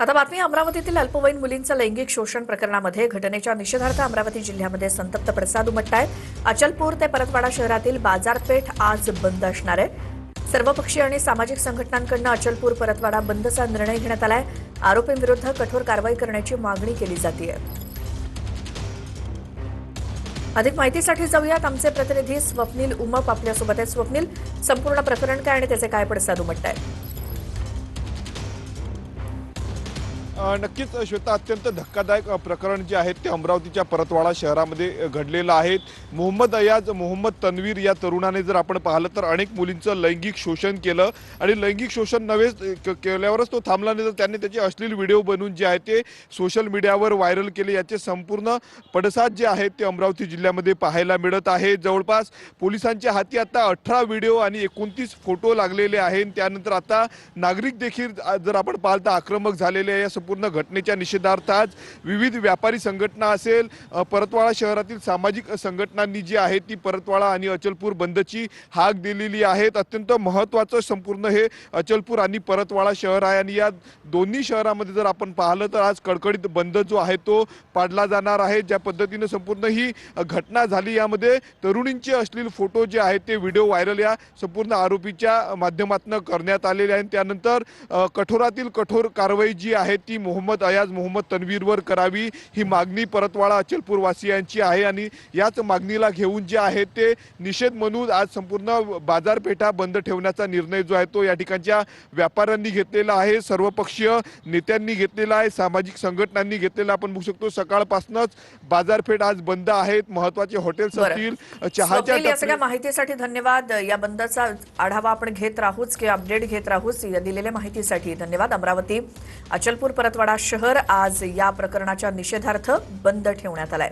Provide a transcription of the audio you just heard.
आता बातमी अमरावतीतील अल्पवयीन मुलींचं लैंगिक शोषण प्रकरणामध्ये घटनेच्या निषेधार्थ अमरावती जिल्ह्यामध्ये संतप्त पडसाद उमटलाय। अचलपूर ते परतवाडा शहरातील बाजारपेठ आज बंद असणार आहे। सर्वपक्षीय आणि सामाजिक संघटनांकडून अचलपूर परतवाडा बंदचा निर्णय घेण्यात आलाय। आरोपींविरुद्ध कठोर कारवाई करण्याची मागणी केली जाते। अधिक माहितीसाठी जाऊयात आमचे प्रतिनिधी स्वप्नील उमप आपल्यासोबत आहेत। स्वप्नील, संपूर्ण प्रकरण काय आणि त्याचे काय पडसाद उमटतायत? नक्कीच श्वेता, अत्यंत धक्कादायक प्रकरण जे आहे ते अमरावतीच्या परतवाडा शहरामध्ये घडलेलं आहे। मोहम्मद अयाज, मोहम्मद तन्वीर या तरुणाने जर आपण पाहिलं तर अनेक मुलींचं लैंगिक शोषण केलं आणि लैंगिक शोषण नव्हे केल्यावरच तो थांबला नाही, तर त्यांनी त्याचे अश्लील व्हिडिओ बनवून जे आहे ते सोशल मीडियावर व्हायरल केले। याचे संपूर्ण पडसाद जे आहेत ते अमरावती जिल्ह्यामध्ये पाहायला मिळत आहे। जवळपास पोलिसांच्या हाती आता 18 व्हिडिओ आणि 29 फोटो लागलेले आहेत। त्यानंतर आता नागरिक देखील जर आपण पाहिलं तर आक्रमक झालेले आहे। पूर्ण घटनेच्या निषेधार्थ आज विविध व्यापारी संघटना असेल, परतवाडा शहरातील सामाजिक संघटनांनी जी आहे ती परतवाडा आणि अचलपूर बंदची हाक दिलेली आहे। अत्यंत महत्त्वाचं संपूर्ण हे अचलपूर आणि परतवाडा शहर आहे आणि या दोन्ही शहरामध्ये जर आपण पाहिलं तर आज कडकडीत बंद जो आहे तो पाडला जाणार आहे। ज्या पद्धतीने संपूर्ण ही घटना झाली, यामध्ये तरुणींचे अश्लील फोटो जे आहेत ते व्हिडिओ व्हायरल या संपूर्ण आरोपीच्या माध्यमातून करण्यात आलेले आहेत। त्यानंतर कठोरातील कठोर कारवाई जी आहे ती मोहम्मद अयाज, मोहम्मद तन्वीरवर करावी, ही मागणी परतवाडा अचलपूर वासियांची आहे आणि याच मागणीला घेऊन जे आहे ते निषेध म्हणून आज संपूर्ण बाजारपेठा बंद ठेवण्याचा निर्णय जो आहे तो या ठिकाणच्या व्यापाऱ्यांनी घेतलेला आहे, सर्वपक्षीय नेत्यांनी घेतलेला आहे, सामाजिक संघटनांनी घेतलेला। आपण बघू शकतो सकाळपासूनच बाजारपेठ आज बंद आहेत। महत्त्वाचे हॉटेल्स असतील, चहाच्या या सगळ्या माहितीसाठी धन्यवाद। या बंदचा आढावा आपण घेत राहूच की अपडेट घेत राहूच। या दिलेल्या माहितीसाठी धन्यवाद। अमरावती अचलपूर परतवाडा शहर आज या प्रकरणाच्या निषेधार्थ बंद ठेवण्यात आलाय।